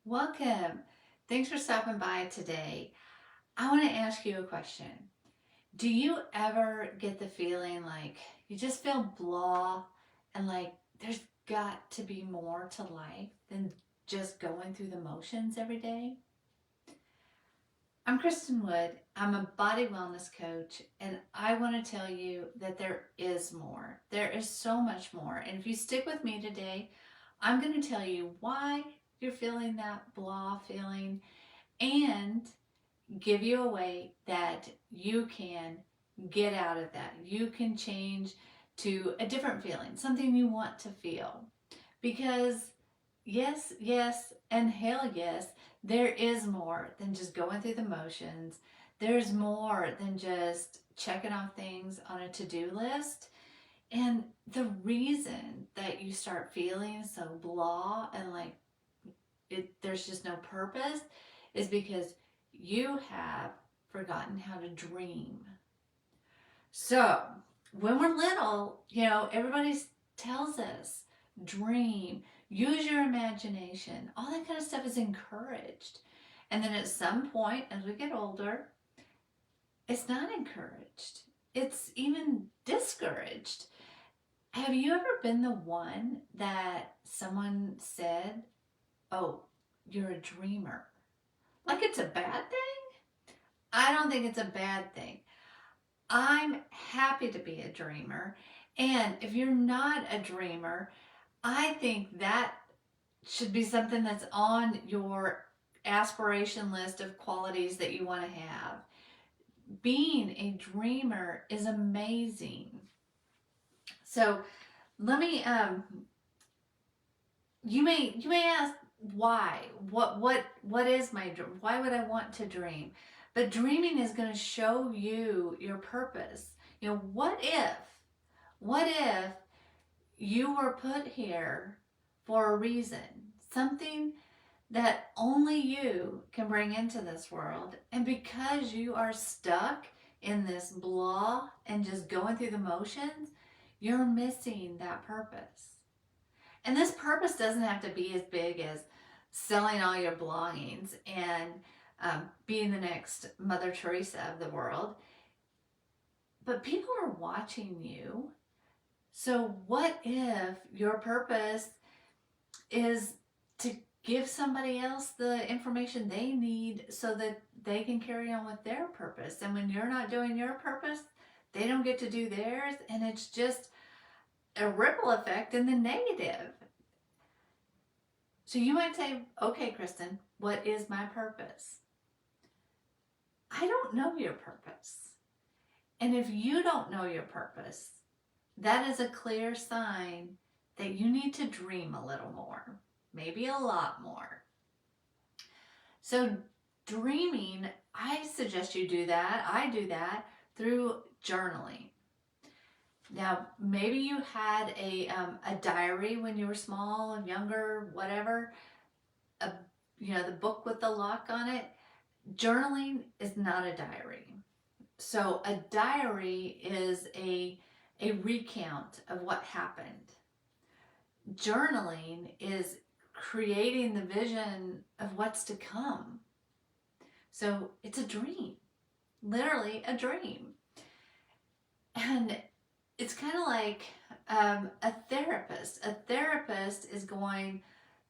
Welcome. Thanks for stopping by today. I want to ask you a question. Do you ever get the feeling like you just feel blah and like there's got to be more to life than just going through the motions every day? I'm Kristin Wood. I'm a body wellness coach, and I want to tell you that there is more. There is so much more. And if you stick with me today, I'm going to tell you why you're feeling that blah feeling and give you a way that you can get out of that. You can change to a different feeling, something you want to feel. Because yes, yes, and hell yes, there is more than just going through the motions. There's more than just checking off things on a to-do list. And the reason that you start feeling so blah and like there's just no purpose is because you have forgotten how to dream. So when we're little, everybody tells us dream, use your imagination. All that kind of stuff is encouraged. And then at some point, as we get older, it's not encouraged. It's even discouraged. Have you ever been the one that someone said, "Oh, you're a dreamer"? Like it's a bad thing? I don't think it's a bad thing. I'm happy to be a dreamer. And if you're not a dreamer, I think that should be something that's on your aspiration list of qualities that you want to have. Being a dreamer is amazing. So let me you may ask why? What is my dream? Why would I want to dream? But dreaming is going to show you your purpose. What if you were put here for a reason? Something that only you can bring into this world. And because you are stuck in this blah and just going through the motions, you're missing that purpose. And this purpose doesn't have to be as big as selling all your belongings and being the next Mother Teresa of the world. But people are watching you. So what if your purpose is to give somebody else the information they need so that they can carry on with their purpose? And when you're not doing your purpose, they don't get to do theirs, and it's just a ripple effect in the negative. So you might say, "Okay, Kristin, what is my purpose?" I don't know your purpose. And if you don't know your purpose, that is a clear sign that you need to dream a little more, maybe a lot more. So dreaming, I suggest you do that. I do that through journaling. Now, maybe you had a diary when you were small, younger, whatever, the book with the lock on it. Journaling is not a diary. So a diary is a recount of what happened. Journaling is creating the vision of what's to come. So it's a dream, literally a dream. And it's kind of like a therapist. A therapist is going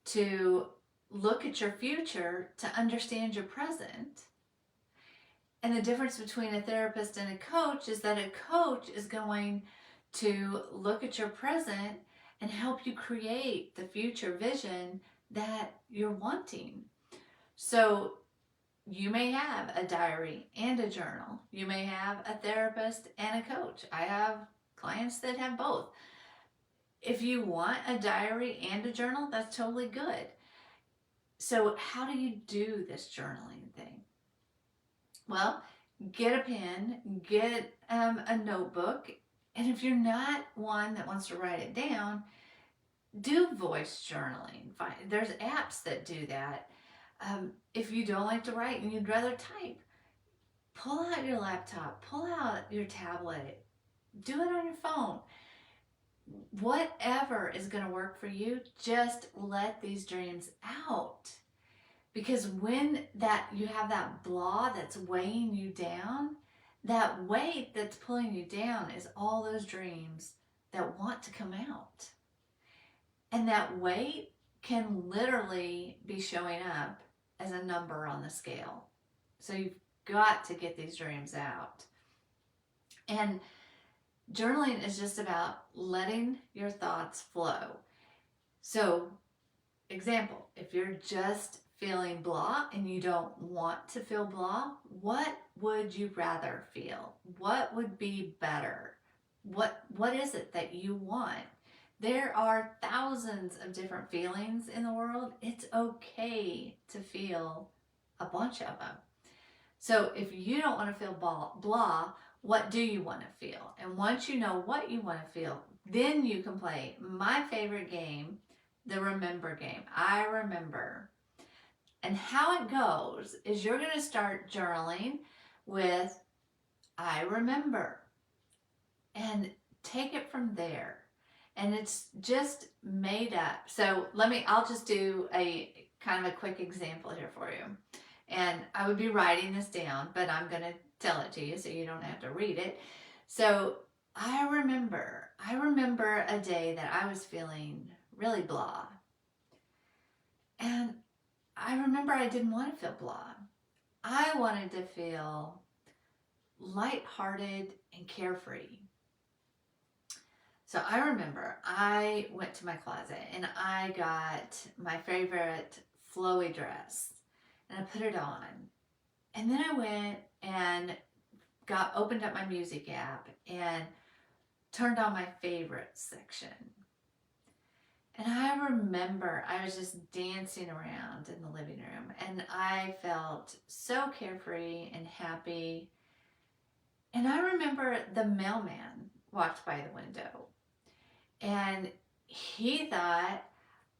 to look at your future to understand your present. And the difference between a therapist and a coach is that a coach is going to look at your present and help you create the future vision that you're wanting. So you may have a diary and a journal. You may have a therapist and a coach. I have clients that have both. If you want a diary and a journal, that's totally good. So how do you do this journaling thing? Well, get a pen, get a notebook, and if you're not one that wants to write it down, do voice journaling. There's apps that do that. If you don't like to write and you'd rather type, pull out your laptop, pull out your tablet, do it on your phone. Whatever is going to work for you, just let these dreams out. Because when you have that blah that's weighing you down, that weight that's pulling you down is all those dreams that want to come out. And that weight can literally be showing up as a number on the scale. So you've got to get these dreams out. And journaling is just about letting your thoughts flow. So, example, if you're just feeling blah and you don't want to feel blah, what would you rather feel? What would be better? What is it that you want? There are thousands of different feelings in the world. It's okay to feel a bunch of them. So if you don't want to feel blah, what do you want to feel? And once you know what you want to feel, then you can play my favorite game, the remember game. I remember. And how it goes is you're going to start journaling with I remember and take it from there. And it's just made up. So I'll just do a kind of a quick example here for you. And I would be writing this down, but I'm going to tell it to you so you don't have to read it. So I remember a day that I was feeling really blah. And I remember I didn't want to feel blah. I wanted to feel lighthearted and carefree. So I remember I went to my closet and I got my favorite flowy dress and I put it on. And then I went and opened up my music app and turned on my favorites section. And I remember I was just dancing around in the living room and I felt so carefree and happy. And I remember the mailman walked by the window and he thought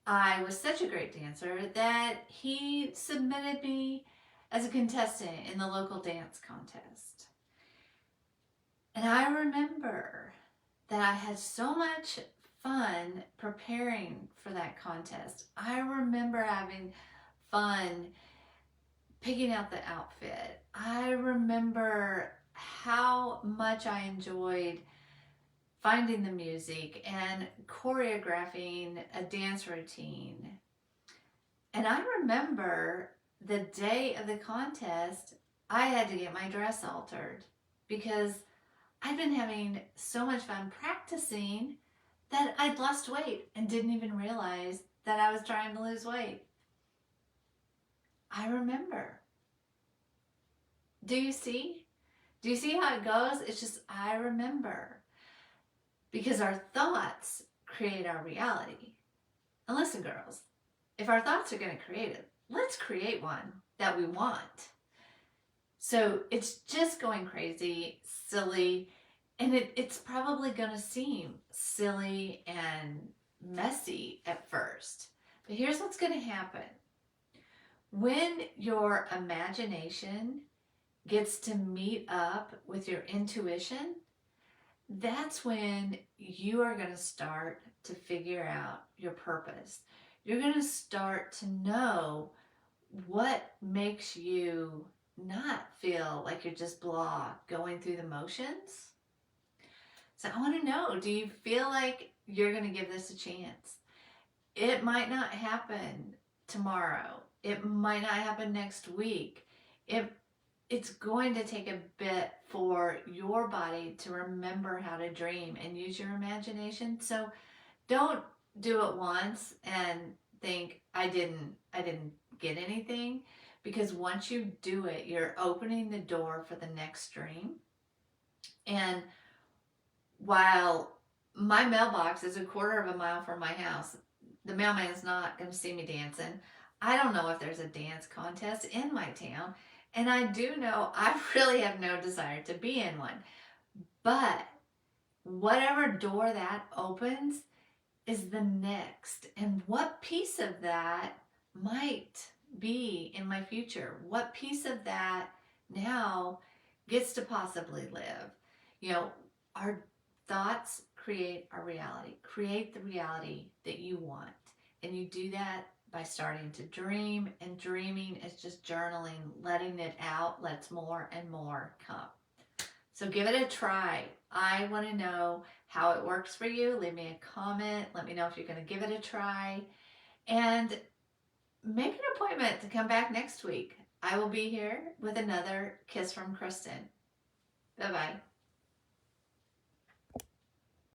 I was such a great dancer that he submitted me as a contestant in the local dance contest. And I remember that I had so much fun preparing for that contest. I remember having fun picking out the outfit. I remember how much I enjoyed finding the music and choreographing a dance routine. And I remember the day of the contest, I had to get my dress altered because I'd been having so much fun practicing that I'd lost weight and didn't even realize that I was trying to lose weight. I remember. Do you see? Do you see how it goes? It's just, I remember. Because our thoughts create our reality. And listen, girls, if our thoughts are going to create it, let's create one that we want. So it's just going crazy, silly, and it's probably going to seem silly and messy at first. But here's what's going to happen. When your imagination gets to meet up with your intuition, that's when you are going to start to figure out your purpose. You're going to start to know what makes you not feel like you're just blah, going through the motions. So I want to know, do you feel like you're going to give this a chance? It might not happen tomorrow. It might not happen next week. It's going to take a bit for your body to remember how to dream and use your imagination. So don't do it once and think I didn't get anything, because once you do it, you're opening the door for the next dream. And while my mailbox is a quarter of a mile from my house, the mailman's not going to see me dancing. I don't know if there's a dance contest in my town. And I do know I really have no desire to be in one. But whatever door that opens is the next. And what piece of that might be in my future? What piece of that now gets to possibly live? You know, our thoughts create our reality. Create the reality that you want. And you do that by starting to dream, and dreaming is just journaling, letting it out, lets more and more come. So give it a try. I want to know how it works for you. Leave me a comment. Let me know if you're going to give it a try. And make an appointment to come back next week. I will be here with another Kiss from Kristin. Bye-bye.